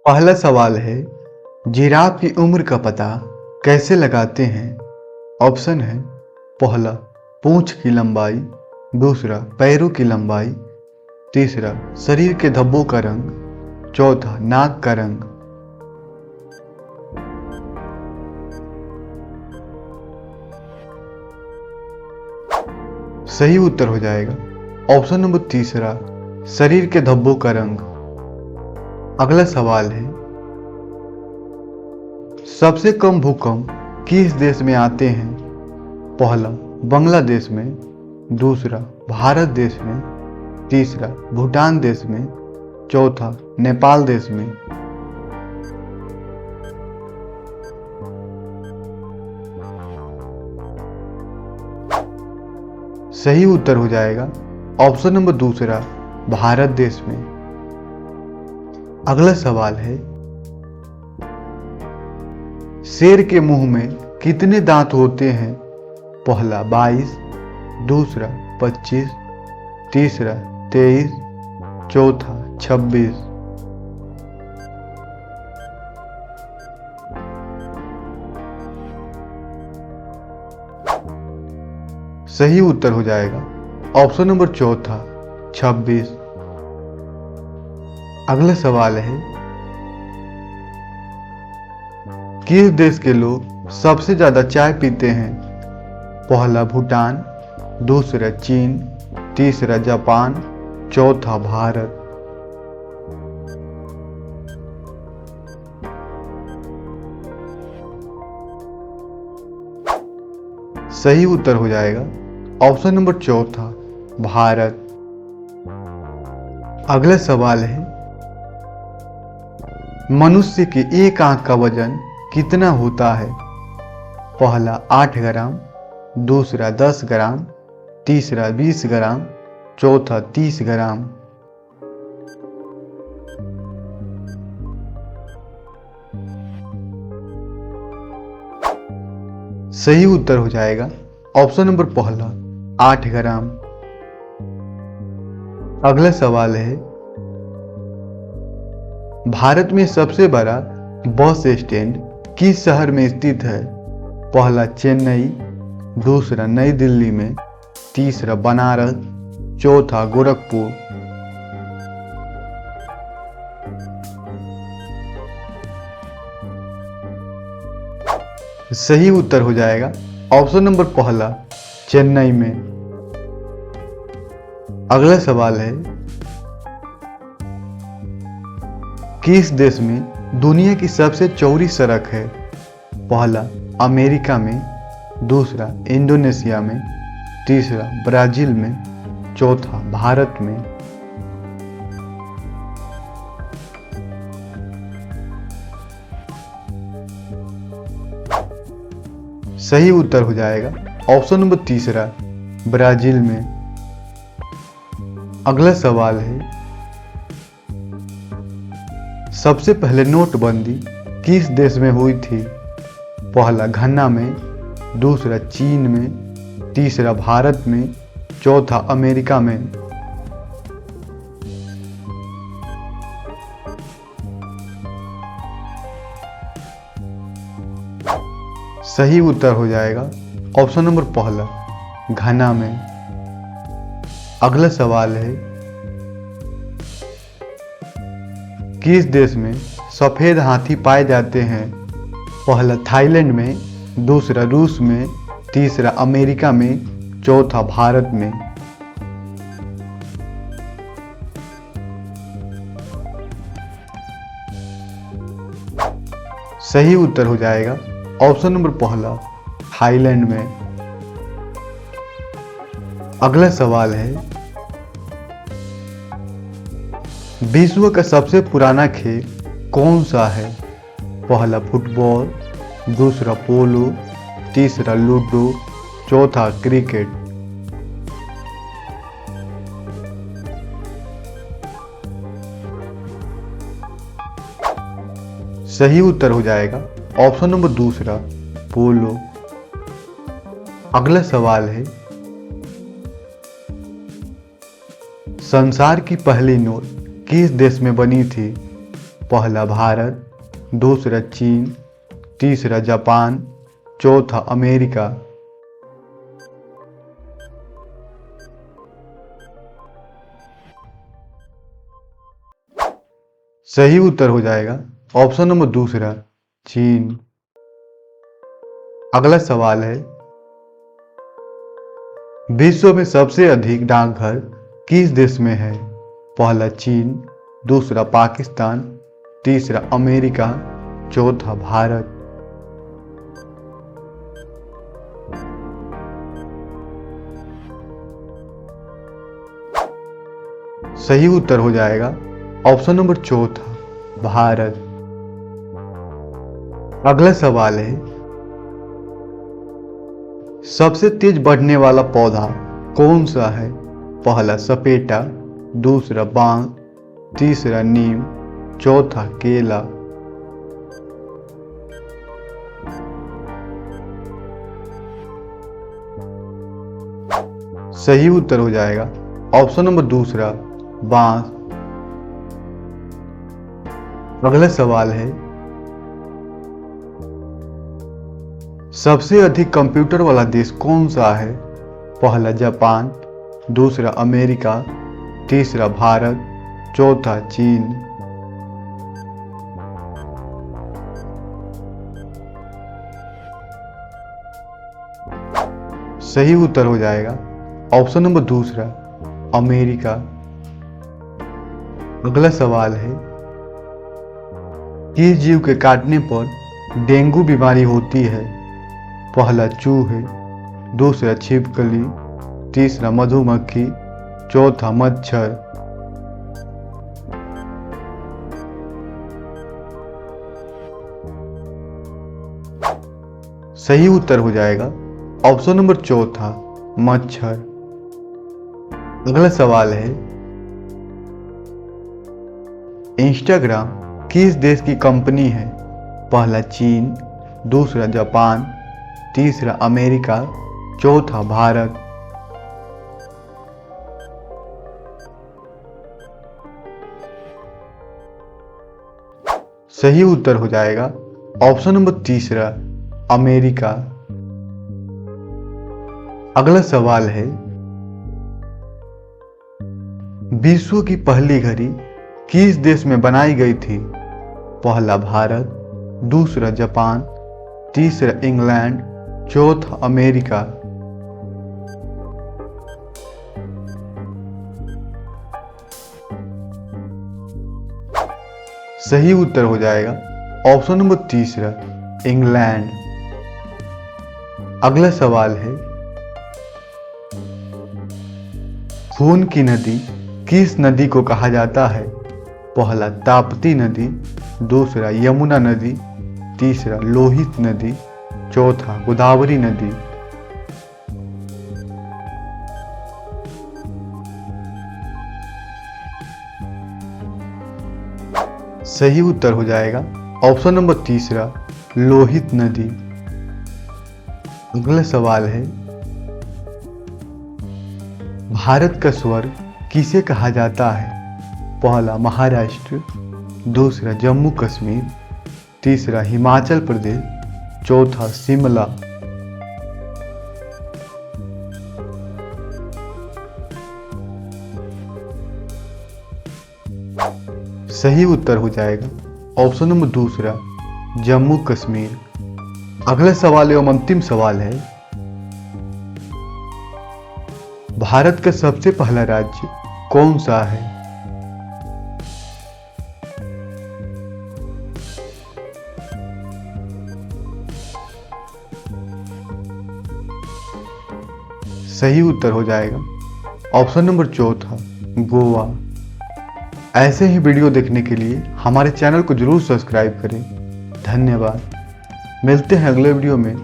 पहला सवाल है, जिराफ की उम्र का पता कैसे लगाते हैं? ऑप्शन है, पहला पूंछ की लंबाई, दूसरा पैरों की लंबाई, तीसरा शरीर के धब्बों का रंग, चौथा नाक का रंग। सही उत्तर हो जाएगा ऑप्शन नंबर तीसरा, शरीर के धब्बों का रंग। अगला सवाल है, सबसे कम भूकंप किस देश में आते हैं? पहला बांग्लादेश में, दूसरा भारत देश में, तीसरा भूटान देश में, चौथा नेपाल देश में। सही उत्तर हो जाएगा ऑप्शन नंबर दूसरा, भारत देश में। अगला सवाल है, शेर के मुंह में कितने दांत होते हैं? पहला 22, दूसरा 25, तीसरा 23, चौथा 26। सही उत्तर हो जाएगा ऑप्शन नंबर चौथा 26। अगला सवाल है, किस देश के लोग सबसे ज्यादा चाय पीते हैं? पहला भूटान, दूसरा चीन, तीसरा जापान, चौथा भारत। सही उत्तर हो जाएगा ऑप्शन नंबर चौथा, भारत। अगला सवाल है, मनुष्य की एक आंख का वजन कितना होता है? पहला 8 ग्राम, दूसरा 10 ग्राम, तीसरा 20 ग्राम, चौथा 30 ग्राम। सही उत्तर हो जाएगा ऑप्शन नंबर पहला 8 ग्राम। अगला सवाल है, भारत में सबसे बड़ा बस स्टैंड किस शहर में स्थित है? पहला चेन्नई, दूसरा नई दिल्ली में, तीसरा बनारस, चौथा गोरखपुर। सही उत्तर हो जाएगा ऑप्शन नंबर पहला, चेन्नई में। अगला सवाल है, किस देश में दुनिया की सबसे चौड़ी सड़क है? पहला अमेरिका में, दूसरा इंडोनेशिया में, तीसरा ब्राजील में, चौथा भारत में। सही उत्तर हो जाएगा ऑप्शन नंबर तीसरा, ब्राजील में। अगला सवाल है, सबसे पहले नोटबंदी किस देश में हुई थी? पहला घाना में, दूसरा चीन में, तीसरा भारत में, चौथा अमेरिका में। सही उत्तर हो जाएगा ऑप्शन नंबर पहला, घाना में। अगला सवाल है, किस देश में सफेद हाथी पाए जाते हैं? पहला थाईलैंड में, दूसरा रूस में, तीसरा अमेरिका में, चौथा भारत में। सही उत्तर हो जाएगा ऑप्शन नंबर पहला, थाईलैंड में। अगला सवाल है, विश्व का सबसे पुराना खेल कौन सा है? पहला फुटबॉल, दूसरा पोलो, तीसरा लूडो, चौथा क्रिकेट। सही उत्तर हो जाएगा ऑप्शन नंबर दूसरा, पोलो। अगला सवाल है, संसार की पहली नोट किस देश में बनी थी? पहला भारत, दूसरा चीन, तीसरा जापान, चौथा अमेरिका। सही उत्तर हो जाएगा ऑप्शन नंबर दूसरा चीन। अगला सवाल है, विश्व में सबसे अधिक डाकघर किस देश में है? पहला चीन, दूसरा पाकिस्तान, तीसरा अमेरिका, चौथा भारत। सही उत्तर हो जाएगा ऑप्शन नंबर चौथा भारत। अगला सवाल है, सबसे तेज बढ़ने वाला पौधा कौन सा है? पहला सपेटा, दूसरा बांस, तीसरा नीम, चौथा केला। सही उत्तर हो जाएगा ऑप्शन नंबर दूसरा बांस। अगला सवाल है, सबसे अधिक कंप्यूटर वाला देश कौन सा है? पहला जापान, दूसरा अमेरिका, तीसरा भारत, चौथा चीन। सही उत्तर हो जाएगा ऑप्शन नंबर दूसरा अमेरिका। अगला सवाल है, किस जीव के काटने पर डेंगू बीमारी होती है? पहला चूहे, दूसरा छिपकली, तीसरा मधुमक्खी, चौथा मच्छर। सही उत्तर हो जाएगा ऑप्शन नंबर चौथा मच्छर। अगला सवाल है, इंस्टाग्राम किस देश की कंपनी है? पहला चीन, दूसरा जापान, तीसरा अमेरिका, चौथा भारत। सही उत्तर हो जाएगा ऑप्शन नंबर तीसरा अमेरिका। अगला सवाल है, विश्व की पहली घड़ी किस देश में बनाई गई थी? पहला भारत, दूसरा जापान, तीसरा इंग्लैंड, चौथा अमेरिका। सही उत्तर हो जाएगा ऑप्शन नंबर तीसरा इंग्लैंड। अगला सवाल है, खून की नदी किस नदी को कहा जाता है? पहला ताप्ती नदी, दूसरा यमुना नदी, तीसरा लोहित नदी, चौथा गोदावरी नदी। सही उत्तर हो जाएगा ऑप्शन नंबर तीसरा लोहित नदी। अगला सवाल है, भारत का स्वर्ग किसे कहा जाता है? पहला महाराष्ट्र, दूसरा जम्मू कश्मीर, तीसरा हिमाचल प्रदेश, चौथा शिमला। सही उत्तर हो जाएगा ऑप्शन नंबर दूसरा जम्मू कश्मीर। अगला सवाल एवं अंतिम सवाल है, भारत का सबसे पहला राज्य कौन सा है? सही उत्तर हो जाएगा ऑप्शन नंबर चौथा गोवा। ऐसे ही वीडियो देखने के लिए हमारे चैनल को जरूर सब्सक्राइब करें। धन्यवाद। मिलते हैं अगले वीडियो में।